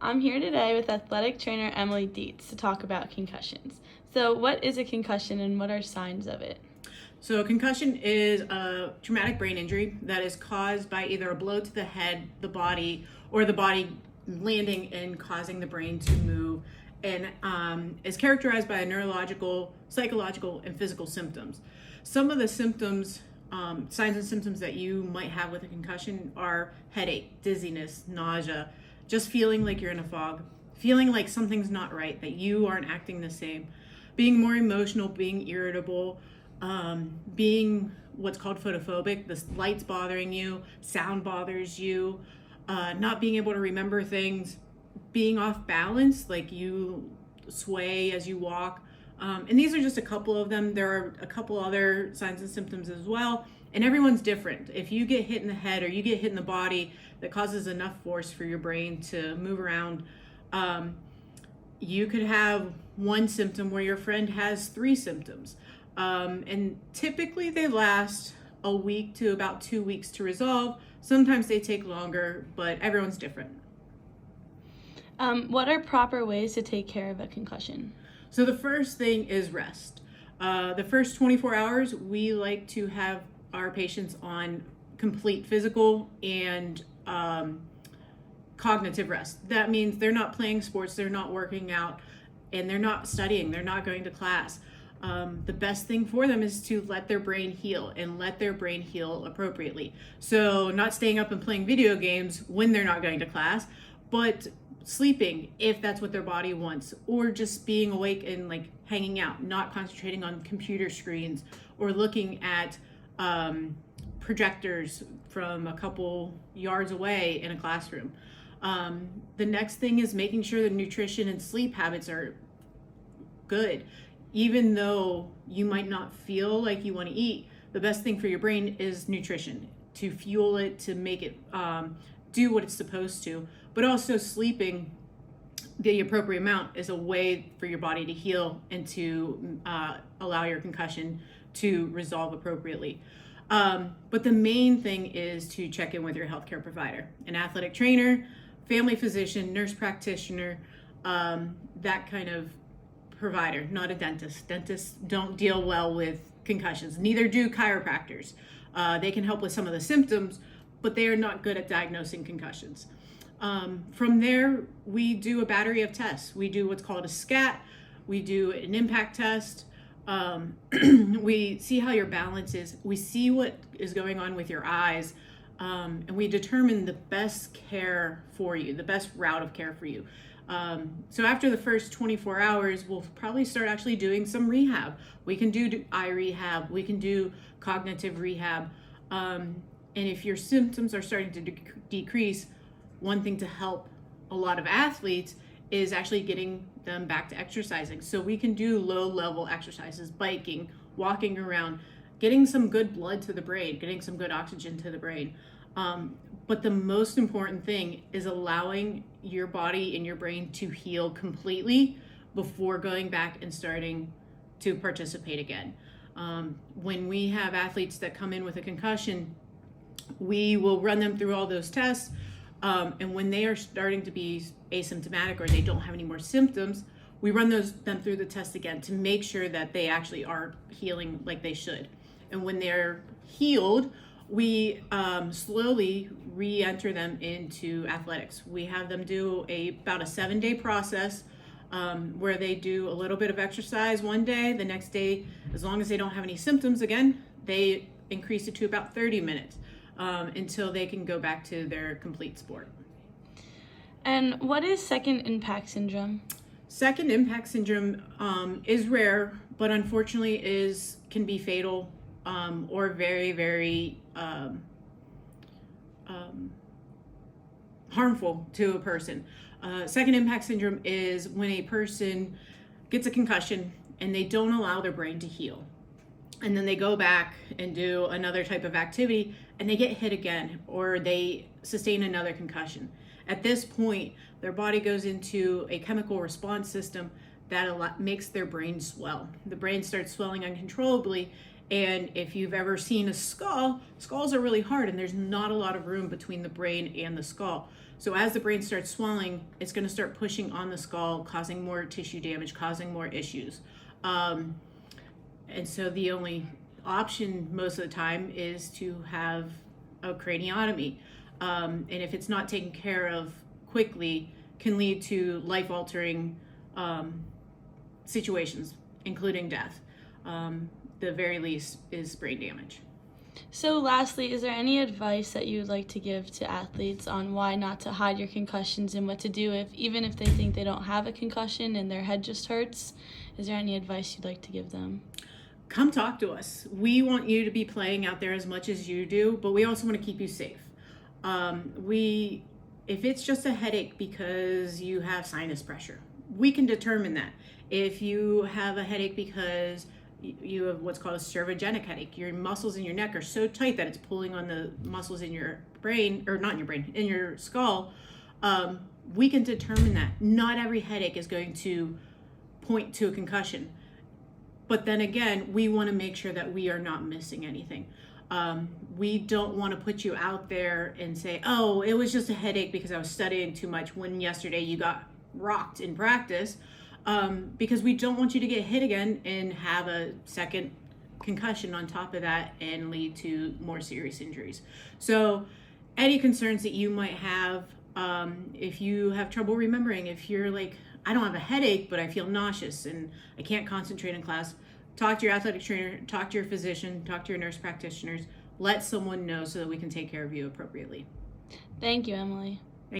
I'm here today with athletic trainer Emily DIetz to talk about concussions. So, what is a concussion and what are signs of it? So a concussion is a traumatic brain injury that is caused by either a blow to the head, the body, or the body landing and causing the brain to move, and is characterized by neurological, psychological, and physical symptoms. Some of the symptoms, signs and symptoms that you might have with a concussion are headache, dizziness, nausea, just feeling like you're in a fog, feeling like something's not right, that you aren't acting the same, being more emotional, being irritable, being what's called photophobic, the light's bothering you, sound bothers you, not being able to remember things, being off balance, like you sway as you walk. And these are just a couple of them. There are a couple other signs and symptoms as well, and everyone's different. If you get hit in the head or you get hit in the body that causes enough force for your brain to move around, you could have one symptom where your friend has three symptoms. And typically they last a week to about 2 weeks to resolve. Sometimes they take longer, but everyone's different. What are proper ways to take care of a concussion? So the first thing is rest. The first 24 hours, we like to have our patients on complete physical and cognitive rest. That means they're not playing sports, they're not working out, and they're not studying, they're not going to class. The best thing for them is to let their brain heal and let their brain heal appropriately. So not staying up and playing video games when they're not going to class, but sleeping if that's what their body wants, or just being awake and like hanging out, not concentrating on computer screens or looking at projectors from a couple yards away in a classroom. The next thing is making sure the nutrition and sleep habits are good. Even though you might not feel like you want to eat, the best thing for your brain is nutrition, to fuel it, to make it do what it's supposed to. But also sleeping the appropriate amount is a way for your body to heal and to allow your concussion to resolve appropriately. But the main thing is to check in with your healthcare provider, an athletic trainer, family physician, nurse practitioner, that kind of provider, not a dentist. Dentists don't deal well with concussions. Neither do chiropractors. They can help with some of the symptoms, but they are not good at diagnosing concussions. From there, we do a battery of tests. We do what's called a SCAT. We do an impact test. We see how your balance is. We see what is going on with your eyes. And we determine the best care for you, the best route of care for you. So after the first 24 hours, we'll probably start actually doing some rehab. We can do eye rehab. We can do cognitive rehab. And if your symptoms are starting to decrease, one thing to help a lot of athletes is actually getting them back to exercising. So we can do low-level exercises, biking, walking around, getting some good blood to the brain, getting some good oxygen to the brain. But the most important thing is allowing your body and your brain to heal completely before going back and starting to participate again. When we have athletes that come in with a concussion, we will run them through all those tests. And when they are starting to be asymptomatic or they don't have any more symptoms, we run them through the test again to make sure that they actually are healing like they should. And when they're healed, we slowly re-enter them into athletics. We have them do about a 7-day process where they do a little bit of exercise one day. The next day, as long as they don't have any symptoms again, they increase it to about 30 minutes until they can go back to their complete sport. And what is second impact syndrome? Second impact syndrome is rare, but unfortunately can be fatal or very, very harmful to a person. Second impact syndrome is when a person gets a concussion and they don't allow their brain to heal. And then they go back and do another type of activity and they get hit again, or they sustain another concussion. At this point, their body goes into a chemical response system that makes their brain swell. The brain starts swelling uncontrollably. And if you've ever seen a skull, skulls are really hard and there's not a lot of room between the brain and the skull. So as the brain starts swelling, it's going to start pushing on the skull, causing more tissue damage, causing more issues. And so the only option most of the time is to have a craniotomy. And if it's not taken care of quickly, can lead to life-altering situations, including death. The very least is brain damage. So lastly, is there any advice that you would like to give to athletes on why not to hide your concussions and what to do even if they think they don't have a concussion and their head just hurts? Is there any advice you'd like to give them? Come talk to us. We want you to be playing out there as much as you do, but we also want to keep you safe. If it's just a headache because you have sinus pressure, we can determine that. If you have a headache because you have what's called a cervigenic headache, your muscles in your neck are so tight that it's pulling on the muscles in your brain, or not in your brain, in your skull, we can determine that. Not every headache is going to point to a concussion. But then again, we want to make sure that we are not missing anything. We don't want to put you out there and say, oh, it was just a headache because I was studying too much, when yesterday you got rocked in practice, because we don't want you to get hit again and have a second concussion on top of that and lead to more serious injuries. So any concerns that you might have, if you have trouble remembering, if you're like, I don't have a headache, but I feel nauseous and I can't concentrate in class, talk to your athletic trainer, talk to your physician, talk to your nurse practitioners, let someone know so that we can take care of you appropriately. Thank you, Emily.